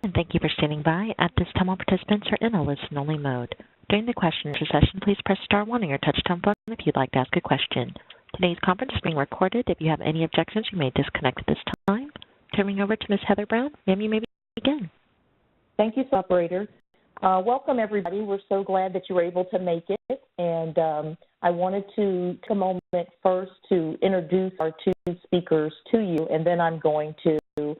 And thank you for standing by. At this time, all participants are in a listen-only mode. During the question and answer session, please press star 1 on your touch-tone phone if you'd like to ask a question. Today's conference is being recorded. If you have any objections, you may disconnect at this time. Turning over to Ms. Heather Brown. Ma'am, you may begin. Thank you, operator. Welcome, everybody. We're so glad that you were able to make it. And I wanted to take a moment first to introduce our two speakers to you, and then I'm going to go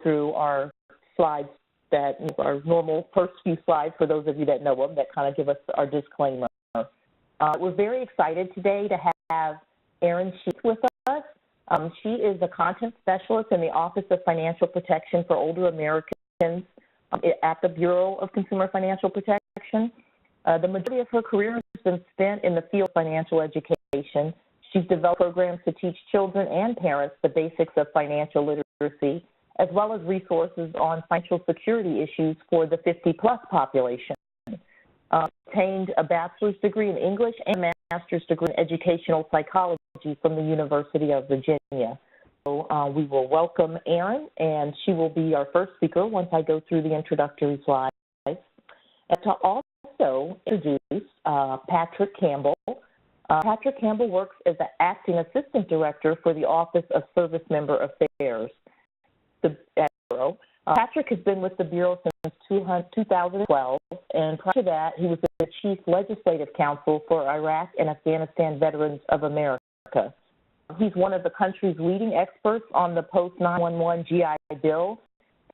through our slides that are normal first few slides for those of you that know them that kind of give us our disclaimer. We're very excited today to have Erin Sheets with us. She is a content specialist in the Office of Financial Protection for Older Americans at the Bureau of Consumer Financial Protection. The majority of her career has been spent in the field of financial education. She's developed programs to teach children and parents the basics of financial literacy, as well as resources on financial security issues for the 50-plus population. Obtained a bachelor's degree in English and a master's degree in educational psychology from the University of Virginia. So we will welcome Erin, and she will be our first speaker once I go through the introductory slides. And to also introduce Patrick Campbell. Patrick Campbell works as the Acting Assistant Director for the Office of Servicemember Affairs. Patrick has been with the Bureau since 2012, and prior to that, he was the Chief Legislative Counsel for Iraq and Afghanistan Veterans of America. He's one of the country's leading experts on the post-911 GI Bill,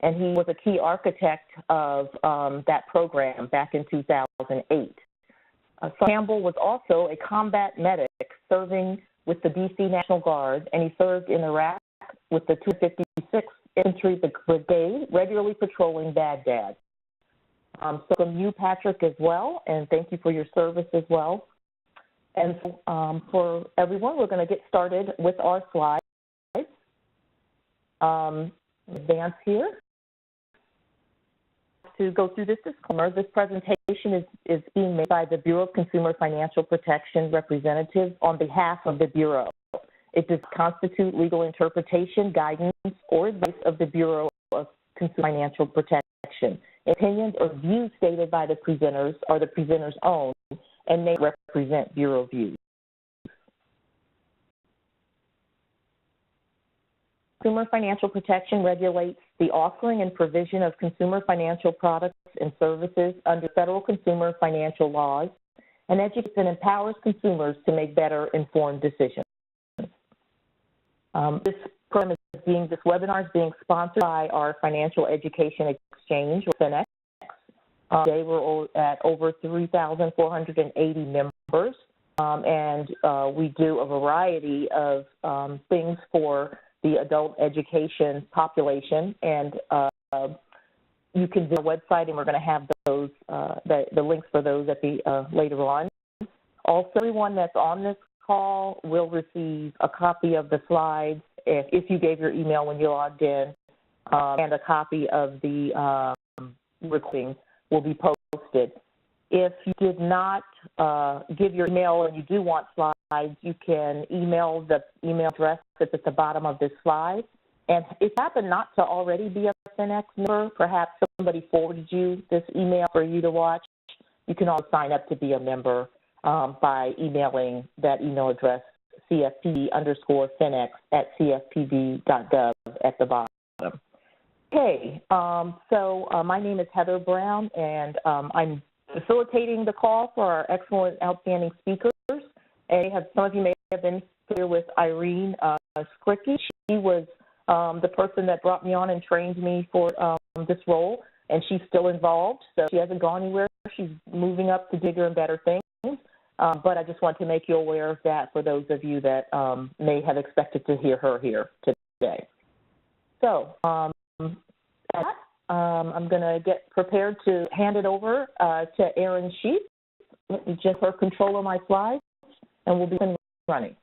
and he was a key architect of that program back in 2008. Campbell was also a combat medic serving with the D.C. National Guard, and he served in Iraq with the 256th Infantry Brigade, regularly patrolling Baghdad. So from you, Patrick, as well, and thank you for your service as well. And for everyone, we're going to get started with our slides. Advance here. To go through this disclaimer, this presentation is being made by the Bureau of Consumer Financial Protection representatives on behalf of the Bureau. It does constitute legal interpretation, guidance, or advice of the Bureau of Consumer Financial Protection. Opinions or views stated by the presenters are the presenters' own and may represent Bureau views. Consumer Financial Protection regulates the offering and provision of consumer financial products and services under federal consumer financial laws and educates and empowers consumers to make better informed decisions. This webinar is being sponsored by our Financial Education Exchange, or FinEx. Today we're at over 3,480 members, and we do a variety of things for the adult education population, and you can visit our website, and we're going to have those the links for those at the later on. Also, everyone that's on this call will receive a copy of the slides if you gave your email when you logged in, and a copy of the recording will be posted. If you did not give your email and you do want slides, you can email the email address that's at the bottom of this slide. And if you happen not to already be a FinEx member, perhaps somebody forwarded you this email for you to watch, you can also sign up to be a member by emailing that email address, cfpb_FinEx@cfpb.gov at the bottom. Okay, so my name is Heather Brown, and I'm facilitating the call for our excellent, outstanding speakers. And some of you may have been familiar with Irene Skricky. She was the person that brought me on and trained me for this role, and she's still involved, so she hasn't gone anywhere. She's moving up to bigger and better things. But I just want to make you aware of that for those of you that may have expected to hear her here today. So I'm going to get prepared to hand it over to Erin Sheets. Let me just her control of my slides, and we'll be running.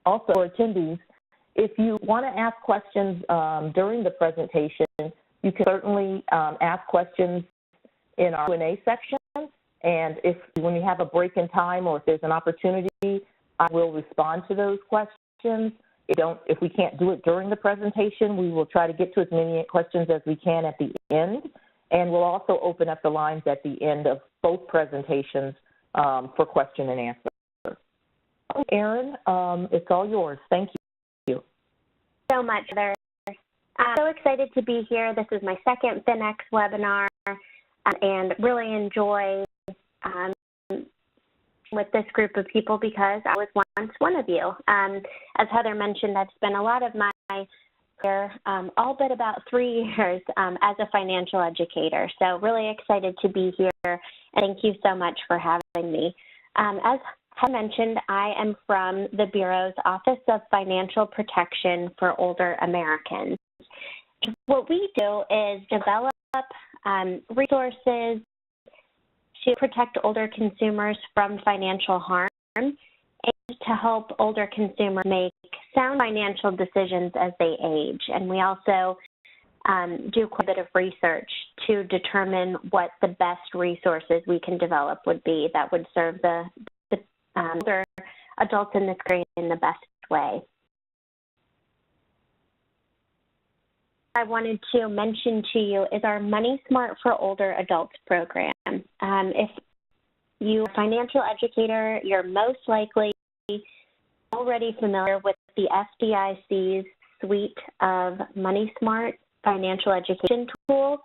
Also, for attendees, if you want to ask questions during the presentation, you can certainly ask questions in our Q&A section. And when you have a break in time or if there's an opportunity, I will respond to those questions. If we can't do it during the presentation, we will try to get to as many questions as we can at the end, and we'll also open up the lines at the end of both presentations for question and answer. Erin, it's all yours. Thank you. So much, Heather. I'm so excited to be here. This is my second FinEx webinar, and really enjoy with this group of people because I was once one of you. As Heather mentioned, I've spent a lot of my career, all but about 3 years, as a financial educator. So really excited to be here, and thank you so much for having me. As Heather mentioned, I am from the Bureau's Office of Financial Protection for Older Americans. What we do is develop resources to protect older consumers from financial harm and to help older consumers make sound financial decisions as they age. And we also do quite a bit of research to determine what the best resources we can develop would be that would serve the older adults in this country in the best way. I wanted to mention to you is our Money Smart for Older Adults program. If you're a financial educator, you're most likely already familiar with the FDIC's suite of Money Smart financial education tools.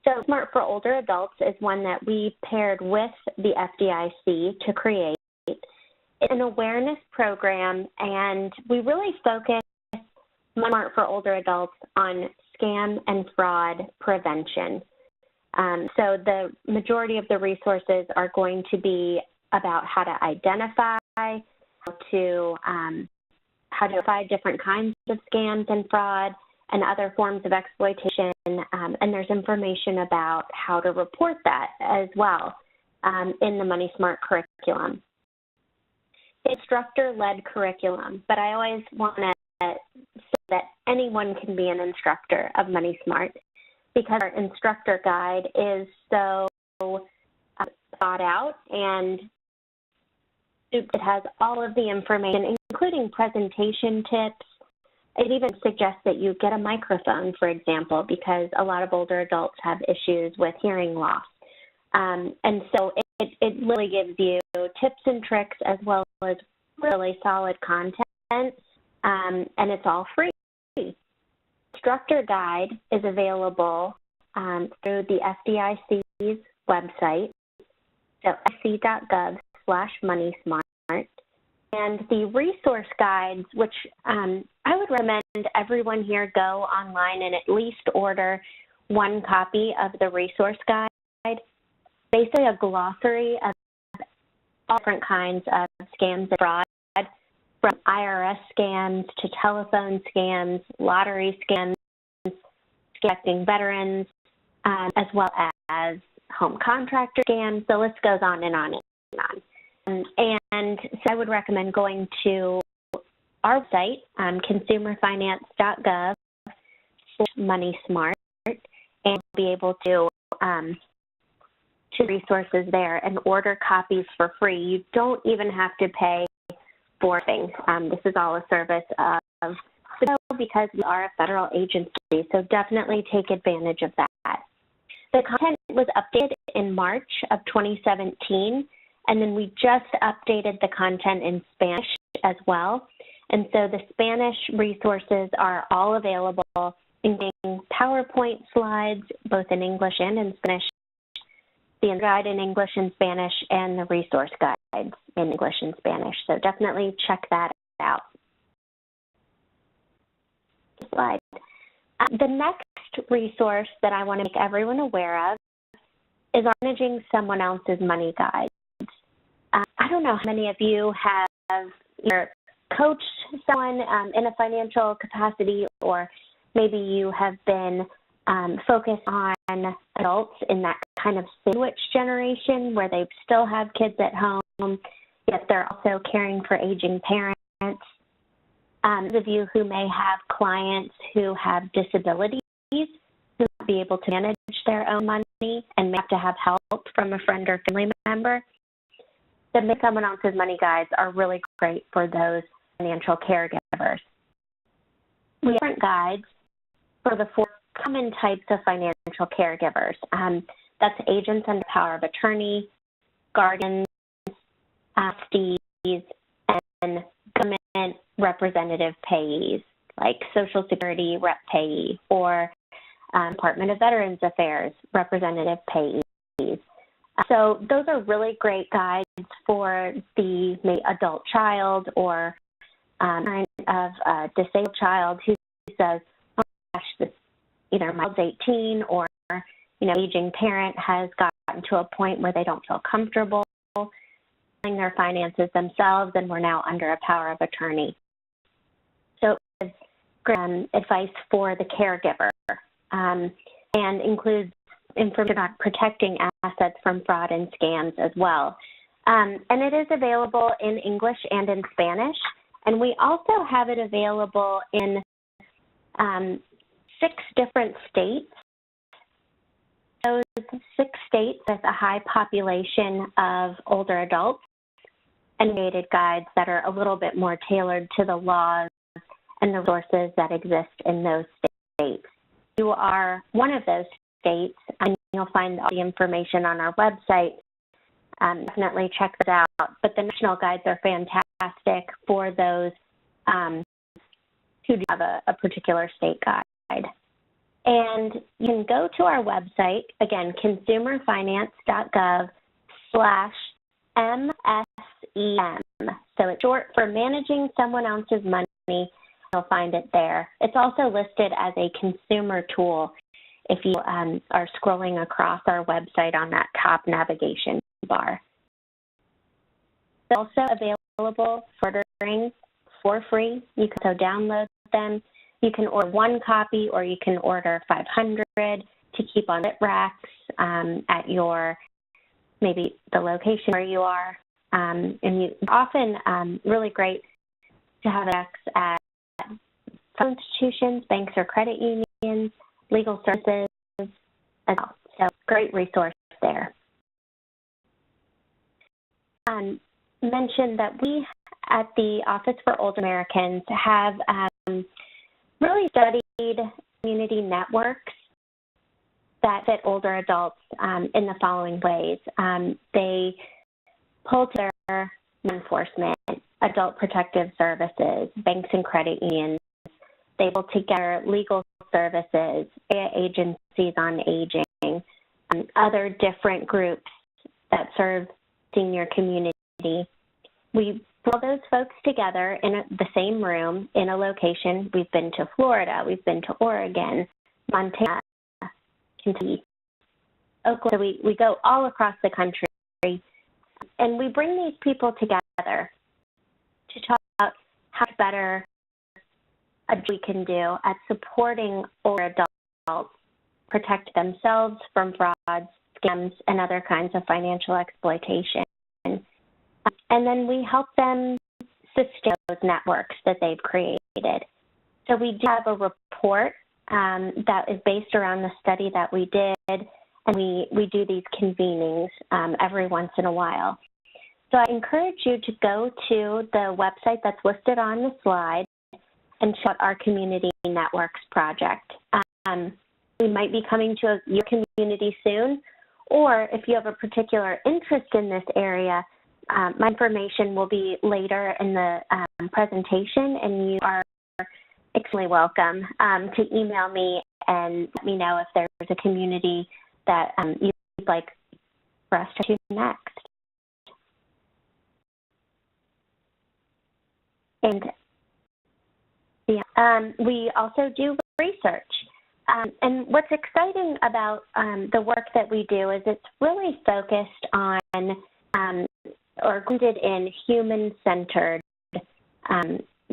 So Smart for Older Adults is one that we paired with the FDIC to create. It's an awareness program, and we really focus Smart for Older Adults on scam and fraud prevention. So the majority of the resources are going to be about how to identify, how to identify different kinds of scams and fraud and other forms of exploitation, and there's information about how to report that as well in the Money Smart curriculum. Instructor-led curriculum, but I always want to say that anyone can be an instructor of Money Smart because our instructor guide is so thought out, and it has all of the information, including presentation tips. It even suggests that you get a microphone, for example, because a lot of older adults have issues with hearing loss. And so it really gives you tips and tricks as well as really solid content, and it's all free. Instructor guide is available through the FDIC's website, so fc.gov/moneysmart. And the resource guides, which I would recommend everyone here go online and at least order one copy of the resource guide. Basically a glossary of all different kinds of scams and fraud, from IRS scams to telephone scams, lottery scams, affecting veterans, as well as home contractor scams. The list goes on and on and on. And so I would recommend going to our site, consumerfinance.gov /moneysmart, and be able to resources there and order copies for free. You don't even have to pay for things. This is all a service of because we are a federal agency, so definitely take advantage of that. The content was updated in March of 2017, and then we just updated the content in Spanish as well. And so the Spanish resources are all available, including PowerPoint slides, both in English and in Spanish, the guide in English and Spanish, and the resource guides in English and Spanish. So definitely check that out. Slide. The next resource that I want to make everyone aware of is managing someone else's money guide. I don't know how many of you have either coached someone in a financial capacity, or maybe you have been focused on adults in that kind of sandwich generation where they still have kids at home, yet they're also caring for aging parents. Those of you who may have clients who have disabilities, who might be able to manage their own money and may have to have help from a friend or family member, the Make Someone Else's Money Guides are really great for those financial caregivers. We have different guides for the 4 common types of financial caregivers. That's agents under power of attorney, guardians, trustees, and government representative payees, like Social Security rep payee or Department of Veterans Affairs representative payees. So those are really great guides for the adult child or parent of a disabled child who says, oh gosh, this either my child's 18 or aging parent has gotten to a point where they don't feel comfortable handling their finances themselves, and we're now under a power of attorney. So it's great advice for the caregiver and includes information on protecting assets from fraud and scams as well. And it is available in English and in Spanish. And we also have it available in 6 different states. Those 6 states with a high population of older adults and created guides that are a little bit more tailored to the laws and the resources that exist in those states. If you are one of those states, and you'll find all the information on our website. Definitely check those out. But the national guides are fantastic for those who do have a particular state guide. And you can go to our website, again, consumerfinance.gov/MSEM. So it's short for Managing Someone Else's Money. You'll find it there. It's also listed as a consumer tool if you are scrolling across our website on that top navigation bar. They're also available for ordering for free. You can also download them. You can order 1 copy or you can order 500 to keep on lit racks at your, maybe the location where you are. And you often really great to have racks at financial institutions, banks or credit unions, legal services as well. So great resource there. Mentioned that we at the Office for Older Americans have really studied community networks that fit older adults in the following ways. They pull together law enforcement, adult protective services, banks and credit unions. They pull together legal services, area agencies on aging, other different groups that serve senior community. We pull those folks together in the same room in a location. We've been to Florida, we've been to Oregon, Montana, Kentucky, Oklahoma. So we go all across the country, and we bring these people together to talk about how better we can do at supporting older adults protect themselves from frauds, scams, and other kinds of financial exploitation. And then we help them sustain those networks that they've created. So we do have a report that is based around the study that we did, and we do these convenings every once in a while. So I encourage you to go to the website that's listed on the slide and check out our Community Networks project. We might be coming to your community soon, or if you have a particular interest in this area, my information will be later in the presentation, and you are extremely welcome to email me and let me know if there's a community that you'd like for us to do next. And we also do research. And what's exciting about the work that we do is it's really focused on or grounded in human-centered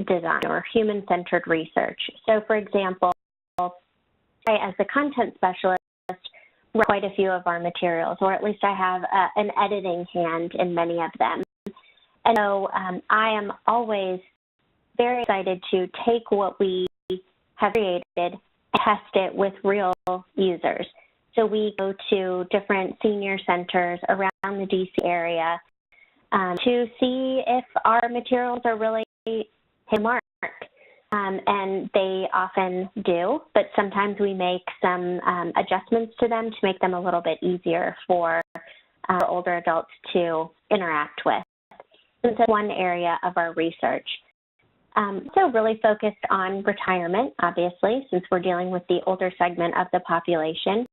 design or human-centered research. So, for example, I, as the content specialist, write quite a few of our materials, or at least I have an editing hand in many of them. And so I am always very excited to take what we have created and test it with real users. So we go to different senior centers around the DC area to see if our materials are really hit mark. And they often do, but sometimes we make some adjustments to them to make them a little bit easier for older adults to interact with. So that's one area of our research. So really focused on retirement, obviously, since we're dealing with the older segment of the population.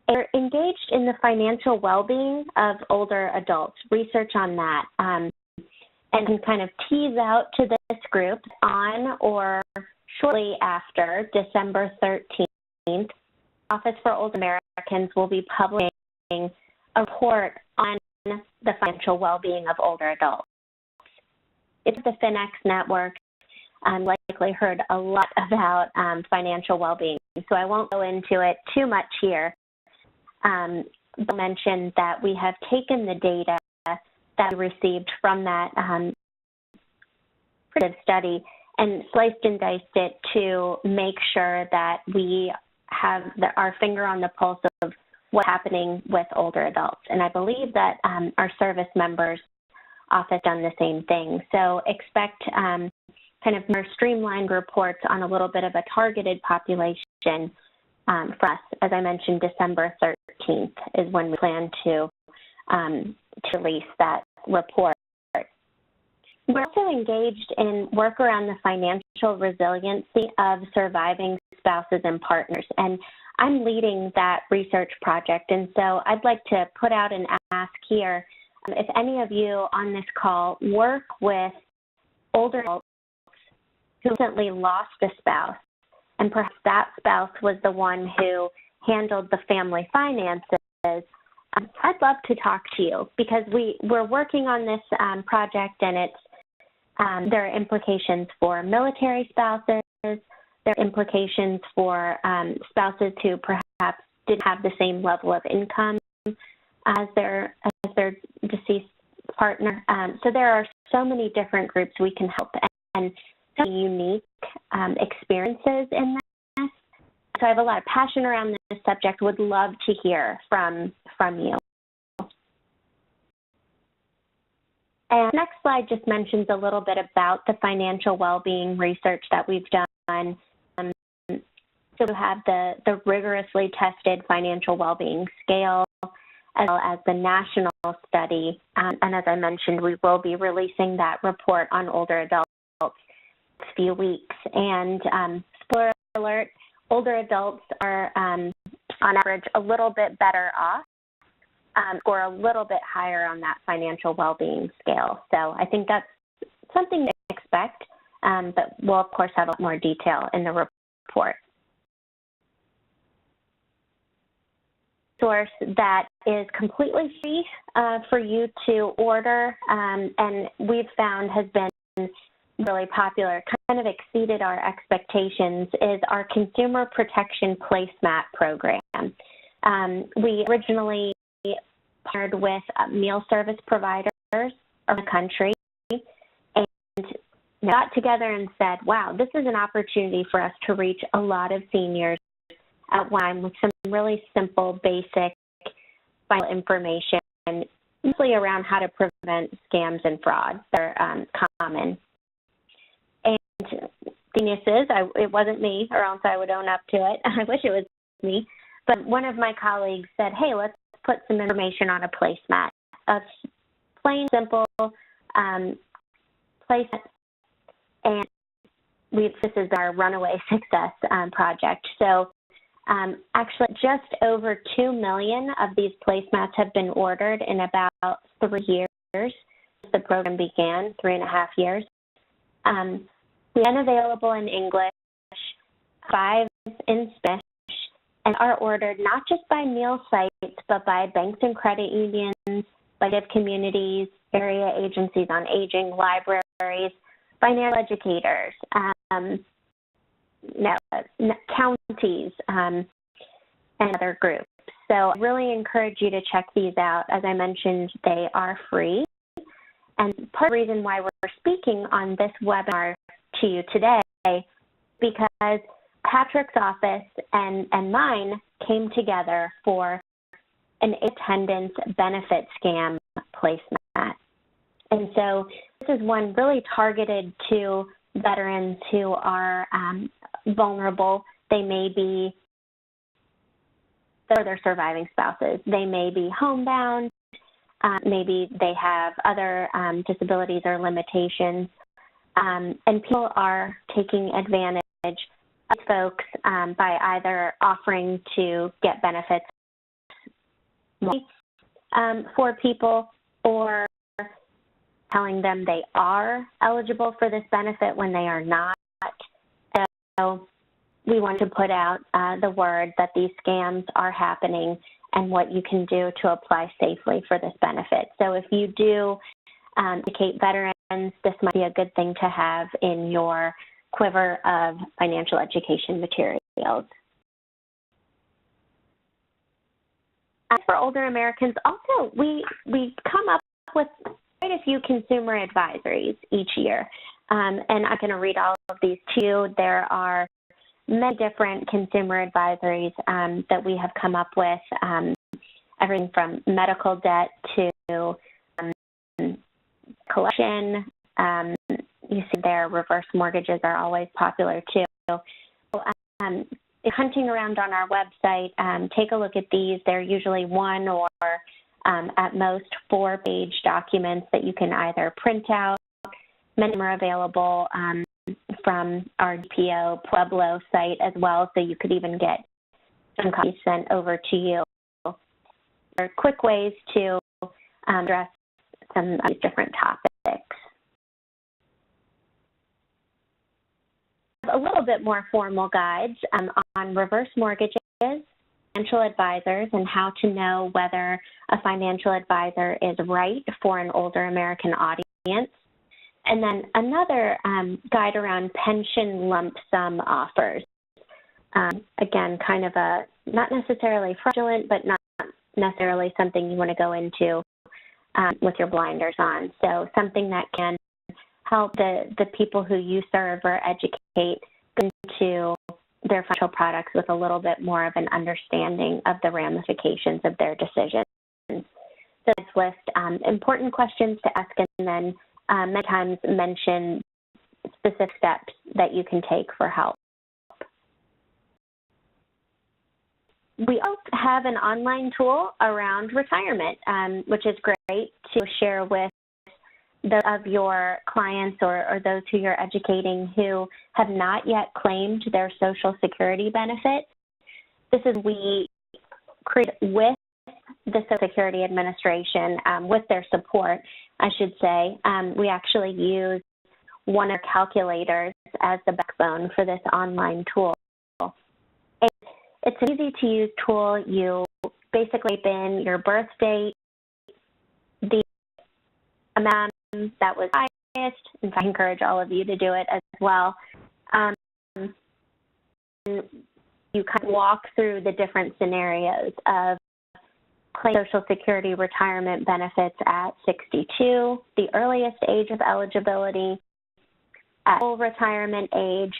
They're engaged in the financial well-being of older adults, research on that, and can kind of tease out to this group on or shortly after December 13th, Office for Older Americans will be publishing a report on the financial well-being of older adults. It's the FinEx network. Likely heard a lot about financial well-being, so I won't go into it too much here. I'll mention that we have taken the data that we received from that study and sliced and diced it to make sure that we have our finger on the pulse of what's happening with older adults. And I believe that our service members often done the same thing. So expect kind of more streamlined reports on a little bit of a targeted population for us. As I mentioned, December 13th is when we plan to release that report. We're also engaged in work around the financial resiliency of surviving spouses and partners, and I'm leading that research project, and so I'd like to put out an ask here. If any of you on this call work with older adults who recently lost a spouse, and perhaps that spouse was the one who handled the family finances, I'd love to talk to you because we're working on this project, and there are implications for military spouses. There are implications for spouses who perhaps didn't have the same level of income as their deceased partner. So there are so many different groups we can help, and so many unique experiences in this. So I have a lot of passion around this subject. Would love to hear from you. And the next slide just mentions a little bit about the financial well-being research that we've done. So we have the rigorously tested financial well-being scale, as well as the national study. And as I mentioned, we will be releasing that report on older adults in a few weeks. And spoiler alert, older adults are, on average, a little bit better off, or a little bit higher on that financial well-being scale. So I think that's something to expect, but we'll, of course, have a lot more detail in the report. Source that is completely free for you to order, and we've found has been really popular, kind of exceeded our expectations, is our Consumer Protection Placemat program. We originally partnered with meal service providers around the country and got together and said, wow, this is an opportunity for us to reach a lot of seniors at one time with some really simple, basic final information, mostly around how to prevent scams and fraud that are common. And the genius is, it wasn't me, or else I would own up to it. I wish it was me. But one of my colleagues said, hey, let's put some information on a placemat, a plain, simple placemat. And this is our runaway success project. So actually, just over 2 million of these placemats have been ordered in about 3 years since the program began, 3.5 years. We've been available in English, 5 in Spanish, and are ordered not just by meal sites, but by banks and credit unions, by communities, area agencies on aging, libraries, financial educators, counties, and other groups. So I really encourage you to check these out. As I mentioned, they are free. And part of the reason why we're speaking on this webinar to you today, because Patrick's office and mine came together for an attendance benefit scam placemat. And so is one really targeted to veterans who are vulnerable. They may be, or their surviving spouses. They may be homebound. Maybe they have other disabilities or limitations. And people are taking advantage of folks by either offering to get benefits for people or telling them they are eligible for this benefit when they are not. So we want to put out the word that these scams are happening and what you can do to apply safely for this benefit. So if you do educate veterans, this might be a good thing to have in your quiver of financial education materials. As for older Americans, also we come up with quite a few consumer advisories each year. And I'm going to read all of these to you. There are many different consumer advisories that we have come up with, everything from medical debt to collection. You see there, reverse mortgages are always popular too. So, if hunting around on our website, take a look at these. They're usually 1 or at most 4-page documents that you can either print out. Many of them are available from our DPO Pueblo site as well, so you could even get some copies sent over to you. There are quick ways to address some of these different topics. A little bit more formal guides on reverse mortgages, financial advisors, and how to know whether a financial advisor is right for an older American audience. And then another guide around pension lump sum offers. Again, kind of a, not necessarily fraudulent, but not necessarily something you want to go into with your blinders on. So something that can help the people who you serve or educate into their financial products with a little bit more of an understanding of the ramifications of their decisions. So let's list important questions to ask, and then many times mention specific steps that you can take for help. We also have an online tool around retirement, which is great to share with those of your clients or those who you're educating who have not yet claimed their Social Security benefit. This is we create with the Social Security Administration, with their support, I should say. We actually use one of our calculators as the backbone for this online tool. It's an easy-to-use tool. You basically type in your birth date, the amount that was highest. In fact, I encourage all of you to do it as well. You kind of walk through the different scenarios of claim Social Security retirement benefits at 62, the earliest age of eligibility, at full retirement age,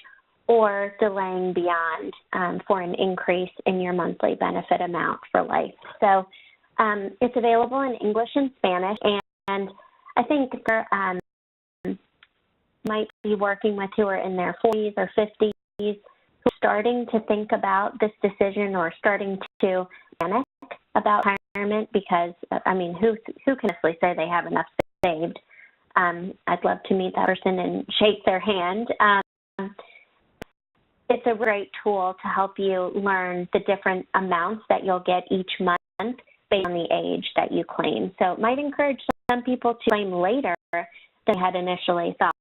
or delaying beyond for an increase in your monthly benefit amount for life. So it's available in English and Spanish, and I think there might be working with who are in their 40s or 50s, who are starting to think about this decision or starting to panic about retirement because, I mean, who can honestly say they have enough saved? I'd love to meet that person and shake their hand. It's a great tool to help you learn the different amounts that you'll get each month based on the age that you claim. So it might encourage some people to claim later than they had initially thought.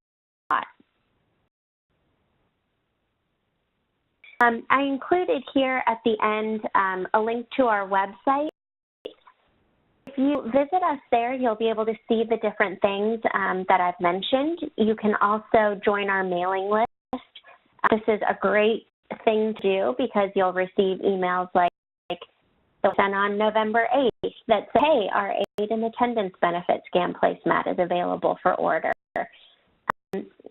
I included here at the end a link to our website. If you visit us there, you'll be able to see the different things that I've mentioned. You can also join our mailing list. This is a great thing to do because you'll receive emails like sent on November 8th that say, hey, our aid and attendance benefit scan placemat is available for order.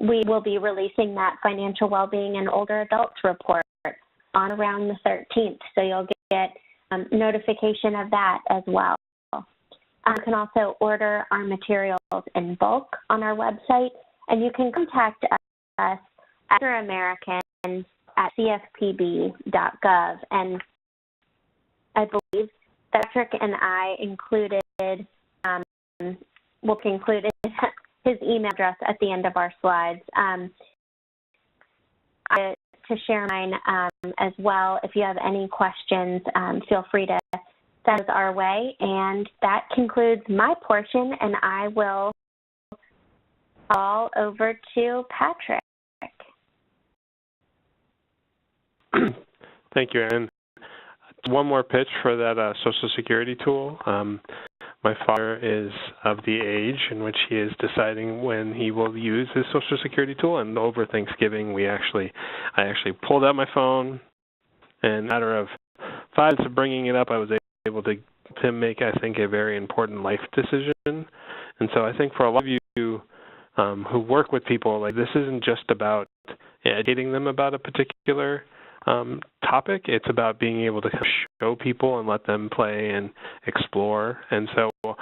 We will be releasing that financial well-being and older adults report on around the 13th, so you'll get notification of that as well. You can also order our materials in bulk on our website, and you can contact us at Americans at CFPB.gov. And I believe that Patrick and I included his email address at the end of our slides. To share mine as well. If you have any questions, feel free to send us our way. And that concludes my portion, and I will call over to Patrick. Thank you, Erin. One more pitch for that Social Security tool. My father is of the age in which he is deciding when he will use his Social Security tool, and over Thanksgiving I actually pulled out my phone, and in a matter of 5 minutes of bringing it up, I was able to make, I think, a very important life decision. And so I think for a lot of you who work with people, like, this isn't just about educating them about a particular topic. It's about being able to show people and let them play and explore. And so a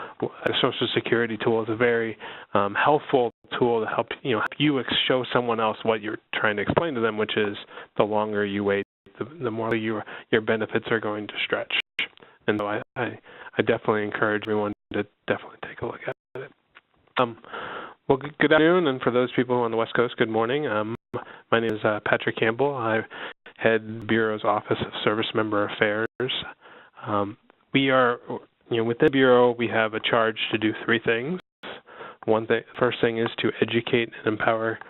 Social Security tool is a very helpful tool to help you show someone else what you're trying to explain to them, which is the longer you wait, the more your benefits are going to stretch. And so I definitely encourage everyone to definitely take a look at it. Well, good afternoon, and for those people on the West Coast, good morning. My name is Patrick Campbell. I head the Bureau's Office of Servicemember Affairs. We are, within the Bureau, we have a charge to do 3 things. First thing is to educate and empower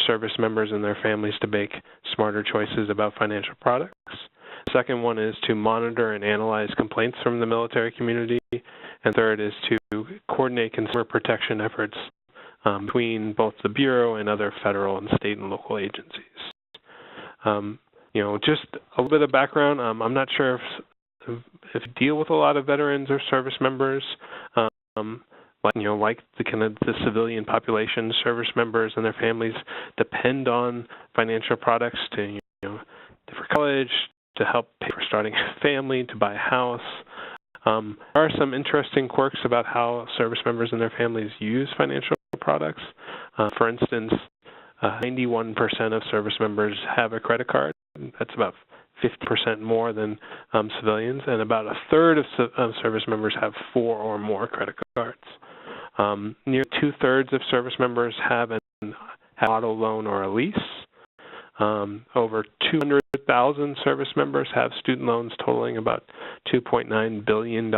service members and their families to make smarter choices about financial products. The second one is to monitor and analyze complaints from the military community. And third is to coordinate consumer protection efforts between both the Bureau and other federal and state and local agencies. Just a little bit of background. I'm not sure if you deal with a lot of veterans or service members, like the civilian population. Service members and their families depend on financial products to, for college, to help pay for starting a family, to buy a house. There are some interesting quirks about how service members and their families use financial products. For instance, 91% of service members have a credit card. That's about 50% more than civilians, and about a third of service members have 4 or more credit cards. Near 2/3 of service members have an auto loan or a lease. Over 200,000 service members have student loans totaling about $2.9 billion.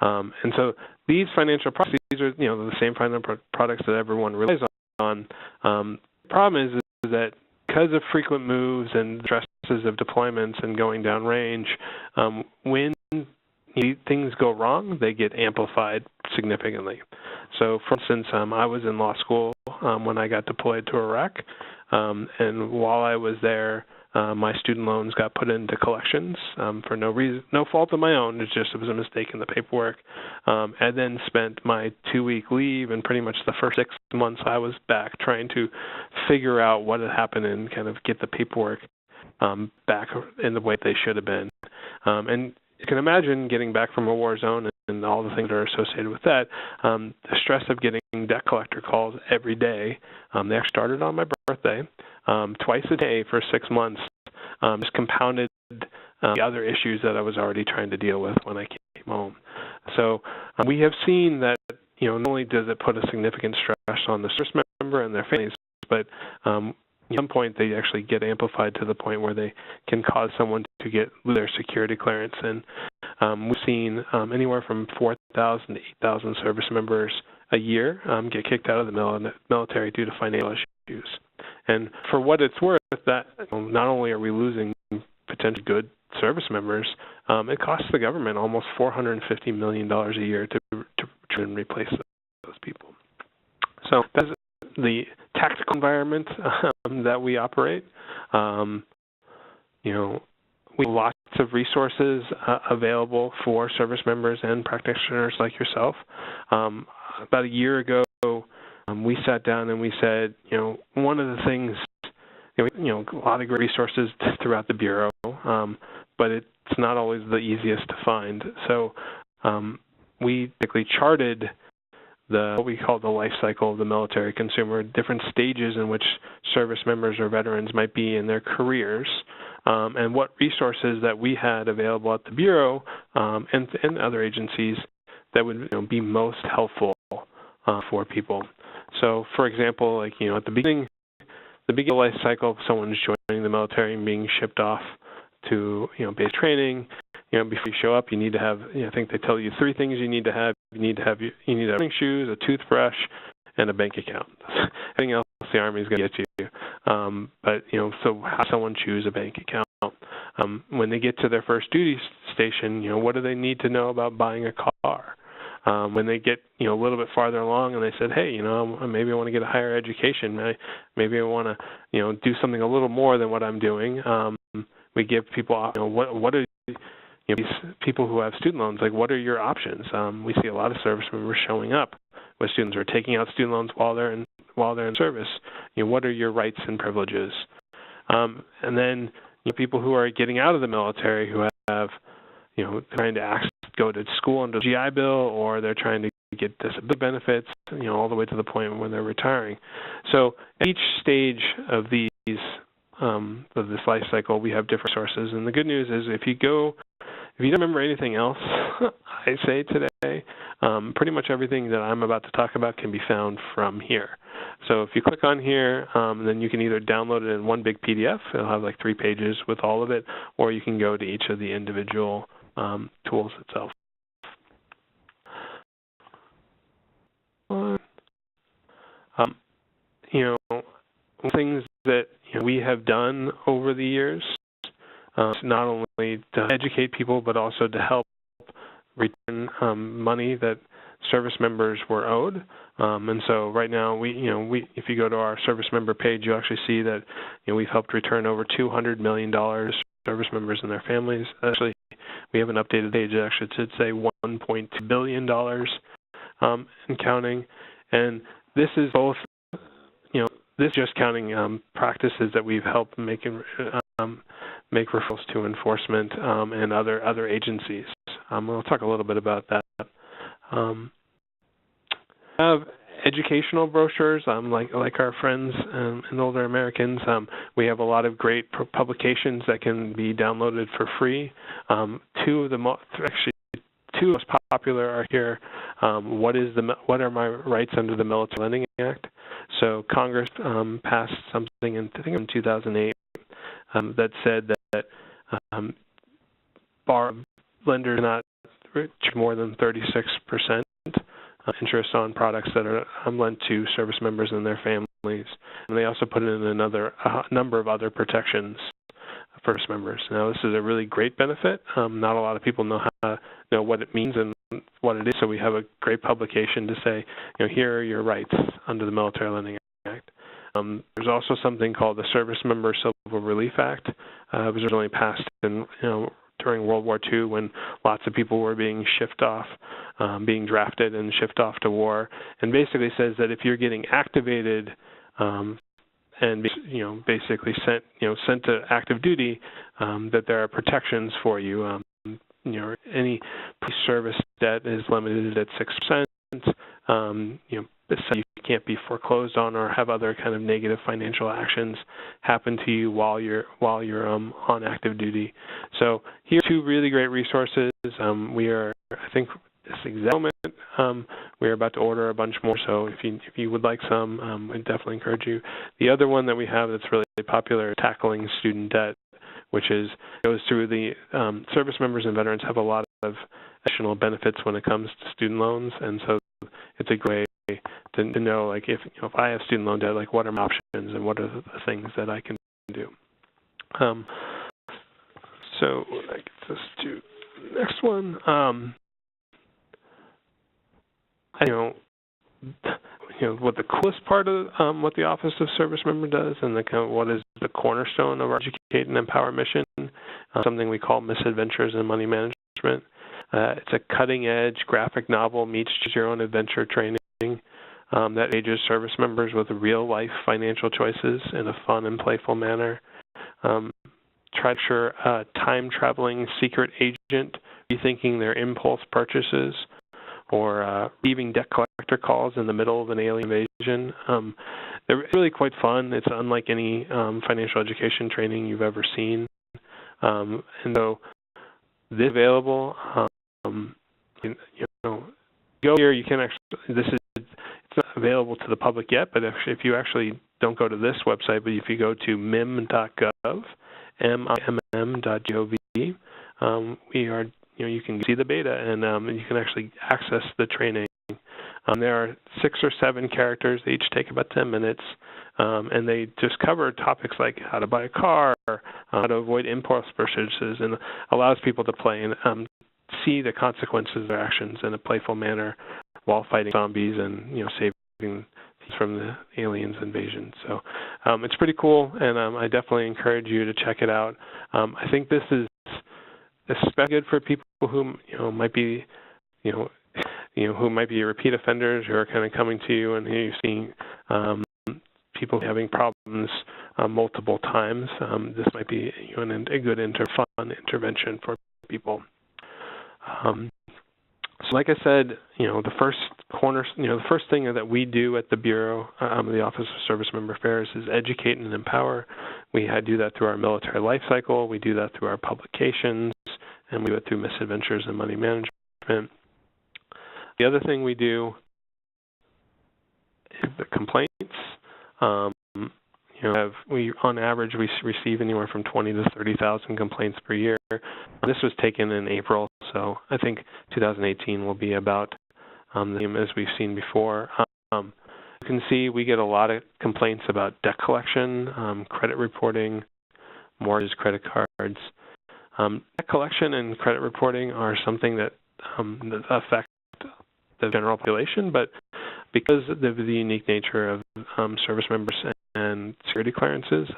And so these financial products, these are the same financial products that everyone relies on. The problem is that because of frequent moves and stresses of deployments and going downrange, when things go wrong, they get amplified significantly. So, for instance, I was in law school when I got deployed to Iraq, and while I was there, my student loans got put into collections for no reason, no fault of my own. It was a mistake in the paperwork. I then spent my 2-week leave and pretty much the first 6 months I was back trying to figure out what had happened and kind of get the paperwork back in the way they should have been. And you can imagine getting back from a war zone and all the things that are associated with that. The stress of getting debt collector calls every day. They actually started on my birthday, twice a day for 6 months, just compounded the other issues that I was already trying to deal with when I came home. So we have seen that, not only does it put a significant stress on the service member and their families, but at some point they actually get amplified to the point where they can cause someone to lose their security clearance. And we've seen anywhere from 4,000 to 8,000 service members a year get kicked out of the military due to financial issues. And for what it's worth, that not only are we losing potentially good service members, it costs the government almost $450 million a year to replace those people. So that's the tactical environment that we operate. We have lots of resources available for service members and practitioners like yourself. About a year ago, we sat down and we said, one of the things, a lot of great resources throughout the Bureau, but it's not always the easiest to find. So we basically charted what we call the life cycle of the military consumer, different stages in which service members or veterans might be in their careers, and what resources that we had available at the Bureau and other agencies that would be most helpful for people. So, for example, like at the beginning of the life cycle, if someone's joining the military and being shipped off to base training, before you show up, you need to have. I think they tell you 3 things you need to have. You need to have running shoes, a toothbrush, and a bank account. Anything else, the Army's going to get you. But so how does someone choose a bank account? When they get to their first duty station, what do they need to know about buying a car? When they get a little bit farther along and they said, hey, maybe I want to get a higher education. Maybe I want to do something a little more than what I'm doing. We give people what are these people who have student loans, like what are your options? We see a lot of service members showing up with students who are taking out student loans while they're in service. What are your rights and privileges? And then people who are getting out of the military who have trying to go to school under the GI Bill, or they're trying to get disability benefits, all the way to the point when they're retiring. So at each stage of these of this life cycle, we have different sources. And the good news is if you don't remember anything else I say today, pretty much everything that I'm about to talk about can be found from here. So if you click on here, then you can either download it in one big PDF. It'll have like 3 pages with all of it, or you can go to each of the individual tools itself. Things that we have done over the years, not only to educate people, but also to help return money that service members were owed. And so right now, if you go to our service member page, you actually see that we've helped return over $200 million to service members and their families. Actually, we have an updated page that actually should say $1.2 billion and counting. And this is both, this is just counting practices that we've helped make referrals to enforcement and other agencies. We'll talk a little bit about that. We have educational brochures, like our friends and older Americans. We have a lot of great publications that can be downloaded for free. Two of the most popular are here. What are my rights under the Military Lending Act? So Congress passed something in 2008 that said that lenders cannot charge more than 36% interest on products that are lent to service members and their families. And they also put in a number of other protections for service members. Now, this is a really great benefit. Not a lot of people know what it means and what it is, so we have a great publication to say, here are your rights under the Military Lending Act. There's also something called the Servicemember Civil Relief Act. It was originally passed during World War II when lots of people were being shipped off, being drafted and shipped off to war, and basically says that if you're getting activated and basically sent to active duty, that there are protections for you. Any service debt is limited at 6%. So you can't be foreclosed on or have other kind of negative financial actions happen to you while you're on active duty. So here are 2 really great resources. We are, I think, this exact moment, we are about to order a bunch more. So if you would like some, I definitely encourage you. The other one that we have that's really popular, Tackling Student Debt, which goes through the service members and veterans have a lot of additional benefits when it comes to student loans, and so it's a great way to know, like, if I have student loan debt, like, what are my options and what are the things that I can do. So I get this to the next one. What the coolest part of what the Office of Service Member does, and what is the cornerstone of our Educate and Empower mission, something we call Misadventures in Money Management. It's a cutting-edge graphic novel meets Choose Your Own Adventure training that ages service members with real-life financial choices in a fun and playful manner. Try to ensure a time-traveling secret agent rethinking their impulse purchases or receiving debt collector calls in the middle of an alien invasion. They're really quite fun. It's unlike any financial education training you've ever seen. And so this is available. Go here. You can actually. It's not available to the public yet, but if you actually don't go to this website, but if you go to mim.gov, mimm.gov, we are. You can see the beta, and you can actually access the training. There are 6 or 7 characters. They each take about 10 minutes, and they just cover topics like how to buy a car, how to avoid impulse purchases, and allows people to play and see the consequences of their actions in a playful manner while fighting zombies and saving from the aliens invasion. So it's pretty cool, and I definitely encourage you to check it out. I think this is especially good for people who might be who might be repeat offenders who are kind of coming to you and you're seeing people having problems multiple times. This might be a good fun intervention for people. So like I said, the first thing that we do at the Bureau, the Office of Service Member Affairs, is educate and empower. We do that through our military life cycle. We do that through our publications, and we do it through misadventures and money management. The other thing we do is the complaints. On average, we receive anywhere from 20 to 30,000 complaints per year. This was taken in April, so I think 2018 will be about the same as we've seen before. You can see we get a lot of complaints about debt collection, credit reporting, mortgage, credit cards. Debt collection and credit reporting are something that affect the general population, but because of the unique nature of service members and security clearances,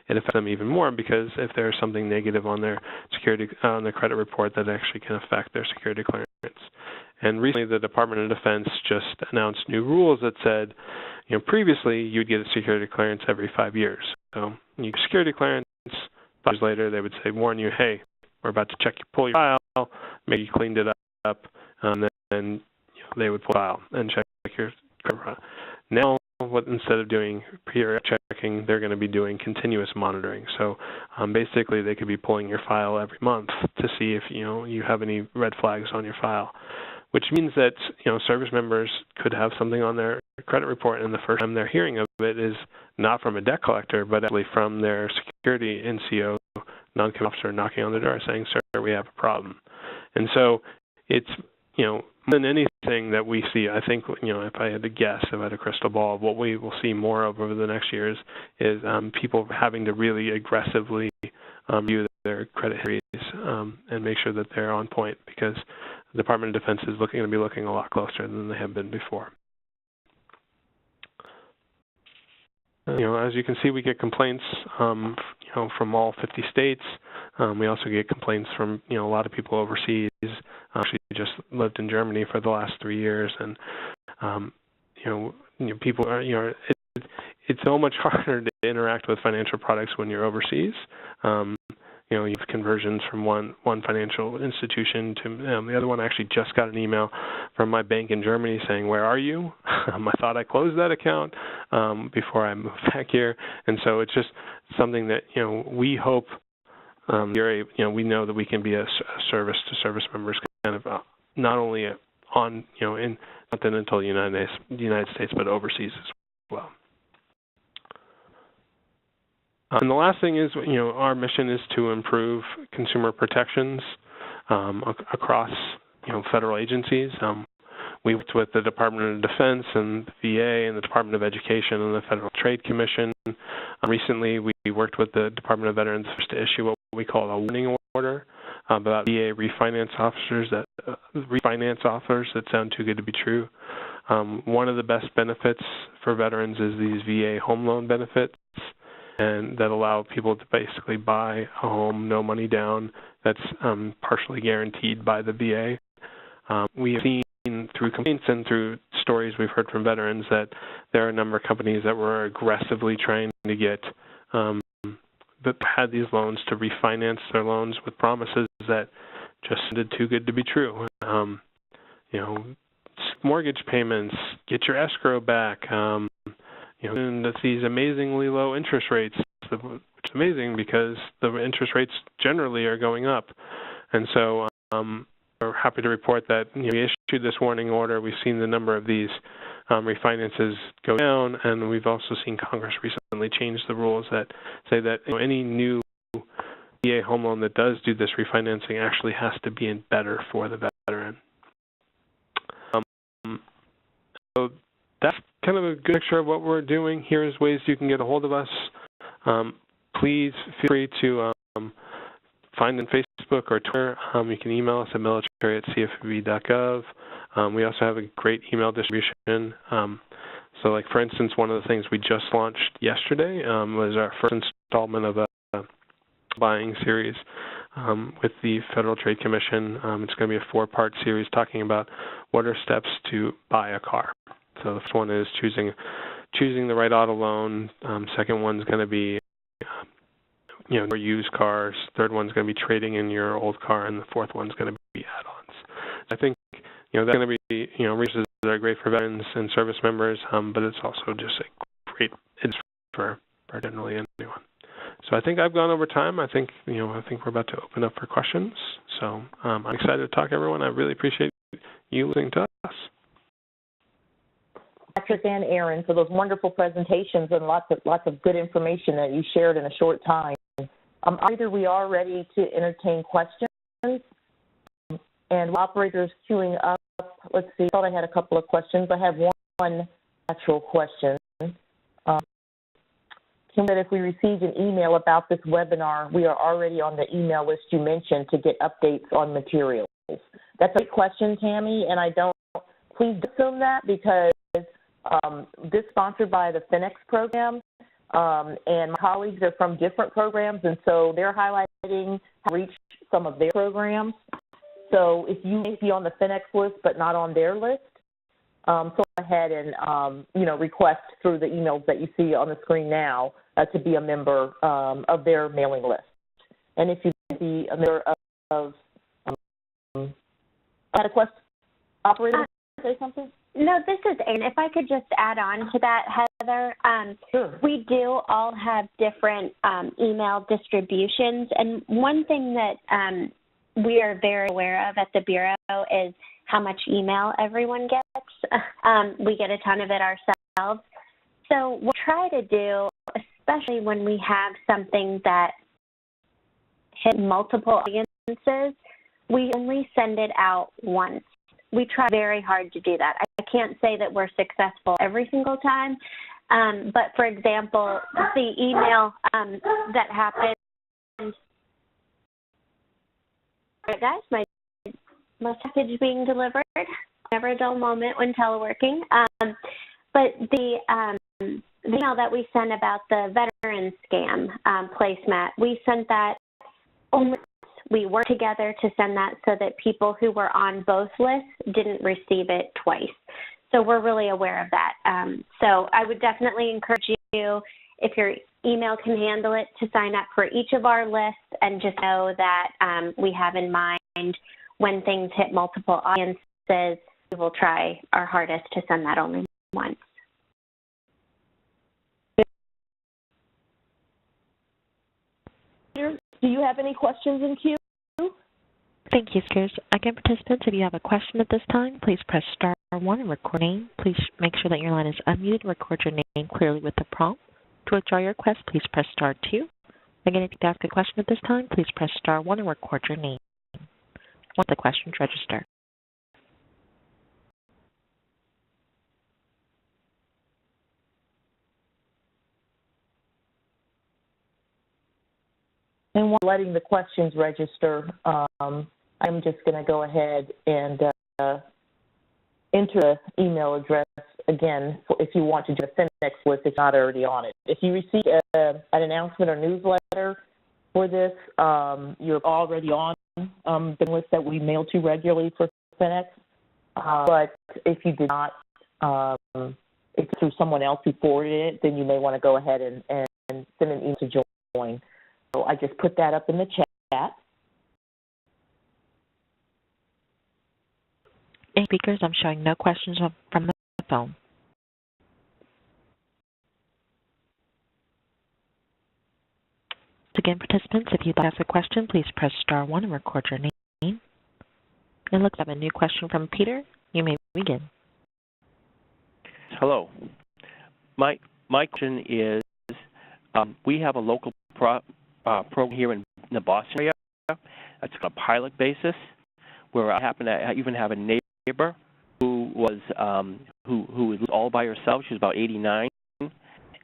it affects them even more, because if there's something negative on their credit report, that actually can affect their security clearance. And recently, the Department of Defense just announced new rules that said, previously you'd get a security clearance every 5 years. So you get security clearance, 5 years later they would warn you, hey, we're about to pull your file, maybe you cleaned it up, and then they would pull the file and check your credit. Now, instead of doing periodic checking, they're going to be doing continuous monitoring. So basically, they could be pulling your file every month to see if you have any red flags on your file, which means that service members could have something on their credit report, and the first time they're hearing of it is not from a debt collector, but actually from their security NCO, non-commissioned officer, knocking on the door saying, "Sir, we have a problem." And so it's more than anything that we see, I think, if I had to guess, if I had a crystal ball, what we will see more of over the next years is people having to really aggressively review their credit histories and make sure that they're on point, because the Department of Defense is going to be looking a lot closer than they have been before. As you can see, we get complaints from all 50 states. We also get complaints from a lot of people overseas. Actually, just lived in Germany for the last 3 years, and people are it's so much harder to interact with financial products when you're overseas. You have conversions from one financial institution to the other one. I actually just got an email from my bank in Germany saying, "Where are you?" I thought I closed that account before I moved back here, and so it's just something that we hope we know that we can be a service to service members, kind of not only on in continental United States, but overseas as well. And the last thing is, our mission is to improve consumer protections across, federal agencies. We worked with the Department of Defense and the VA and the Department of Education and the Federal Trade Commission. Recently, we worked with the Department of Veterans to issue what we call a warning order about VA refinance offers that sound too good to be true. One of the best benefits for veterans is these VA home loan benefits, and that allow people to basically buy a home, no money down, that's partially guaranteed by the VA. We have seen through complaints and through stories we've heard from veterans that there are a number of companies that were aggressively trying to get that had these loans to refinance their loans with promises that just sounded too good to be true. mortgage payments, get your escrow back, and that's these amazingly low interest rates. It's amazing because the interest rates generally are going up. And so we're happy to report that we issued this warning order. We've seen the number of these refinances go down, and we've also seen Congress recently change the rules that say that any new VA home loan that does do this refinancing actually has to be in better for the veteran. So that's kind of a good picture of what we're doing. Here's ways you can get a hold of us. Please feel free to find on Facebook or Twitter. You can email us at military@cfpb.gov. We also have a great email distribution. So, like, for instance, one of the things we just launched yesterday was our first installment of a buying series with the Federal Trade Commission. It's going to be a 4-part series talking about what are steps to buy a car. So the first one is choosing the right auto loan. Second one's going to be for used cars. Third one's going to be trading in your old car, and the fourth one's going to be add-ons. I think that's going to be resources that are great for veterans and service members, but it's also just a great for generally anyone. So I think I've gone over time. I think we're about to open up for questions. So I'm excited to talk to everyone. I really appreciate you listening to us. Patrick and Aaron, for those wonderful presentations and lots of good information that you shared in a short time. Either we are ready to entertain questions, and operators queuing up. Let's see, I thought I had a couple of questions. I have one actual question. If we received an email about this webinar, we are already on the email list you mentioned to get updates on materials. That's a great question, Tammy, and please assume that because this is sponsored by the FinEx program, and my colleagues are from different programs, and so they're highlighting how to reach some of their programs. So if you may be on the FinEx list but not on their list, so go ahead and request through the emails that you see on the screen now to be a member of their mailing list. And if you be a member of had a question, operator, say something? No, this is Aaron. If I could just add on to that, Heather. Sure. We do all have different email distributions, and one thing that we are very aware of at the Bureau is how much email everyone gets. We get a ton of it ourselves. So what we try to do, especially when we have something that hits multiple audiences, we only send it out once. We try very hard to do that. I can't say that we're successful every single time, but for example, the email that happened. All right, guys, my package being delivered. Never a dull moment when teleworking. But the email that we sent about the veteran scam placemat, we sent that only. We worked together to send that so that people who were on both lists didn't receive it twice. So we're really aware of that. So I would definitely encourage you, if your email can handle it, to sign up for each of our lists and just know that we have in mind when things hit multiple audiences, we will try our hardest to send that only once. Do you have any questions in queue? Thank you, speakers. Again, participants, if you have a question at this time, please press star 1 and record your name. Please make sure that your line is unmuted. Record your name clearly with the prompt. To withdraw your request, please press star 2. Again, if you'd ask a question at this time, please press star 1 and record your name. Once the questions register. And while letting the questions register, I'm just going to go ahead and enter the email address again if you want to do the FinEx list if you're not already on it. If you receive an announcement or newsletter for this, you're already on the list that we mail to regularly for FinEx. But if you did not, if it's through someone else who forwarded it, then you may want to go ahead and send an email to join. So I just put that up in the chat. And speakers, I'm showing no questions from the phone. Again, participants, if you'd like to ask a question, please press star 1 and record your name. And looks like I have a new question from Peter. You may begin. Hello. My question is, we have a local program here in the Boston area. It's on a pilot basis, where I happen to even have a neighbor who was all by herself. She was about 89.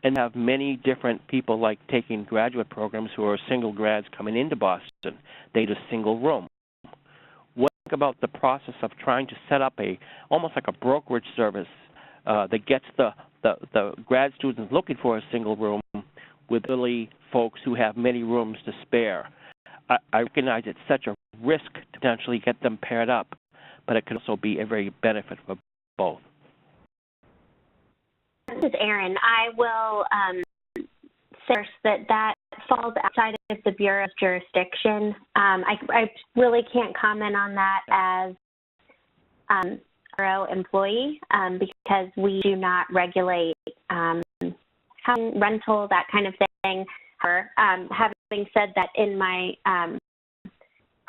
And have many different people like taking graduate programs who are single grads coming into Boston. They need a single room. What do you think about the process of trying to set up almost like a brokerage service that gets the grad students looking for a single room with really folks who have many rooms to spare? I recognize it's such a risk to potentially get them paired up, but it can also be a very benefit for both. This is Erin. I will say that falls outside of the Bureau's jurisdiction. I really can't comment on that as a Bureau employee because we do not regulate housing, rental, that kind of thing. Having said that, in my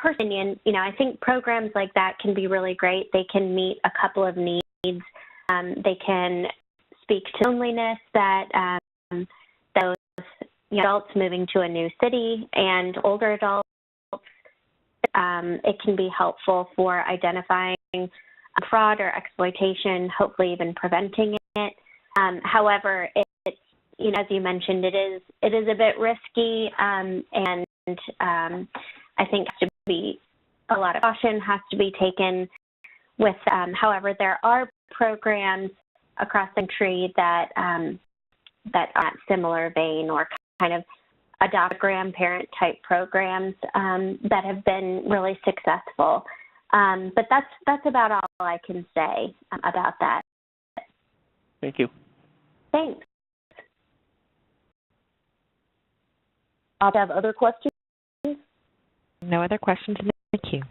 opinion, I think programs like that can be really great. They can meet a couple of needs. They can speak to loneliness that those adults moving to a new city and older adults. It can be helpful for identifying fraud or exploitation, hopefully even preventing it. However, it's as you mentioned, it is a bit risky, and I think has to be a lot of caution has to be taken with. However, there are programs across the country that are in similar vein, or kind of adopt a grandparent type programs that have been really successful. But that's about all I can say about that. Thank you. Thanks. I have other questions. No other questions in the queue.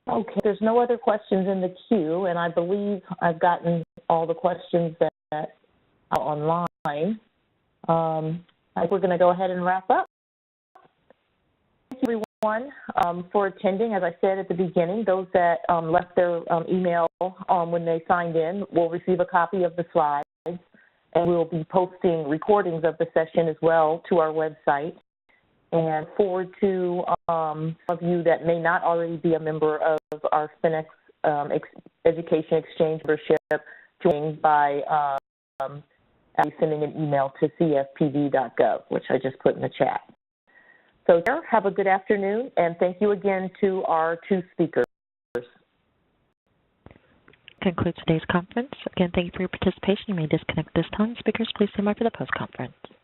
Okay, there's no other questions in the queue, and I believe I've gotten all the questions that are online. I think we're going to go ahead and wrap up. Thank you, everyone, for attending. As I said at the beginning, those that left their email when they signed in will receive a copy of the slides, and we'll be posting recordings of the session as well to our website. And forward to some of you that may not already be a member of our FinEx Education Exchange membership, joining by sending an email to CFPB.gov, which I just put in the chat. So have a good afternoon, and thank you again to our two speakers. Concludes today's conference. Again, thank you for your participation. You may disconnect this time. Speakers, please stand by for the post-conference.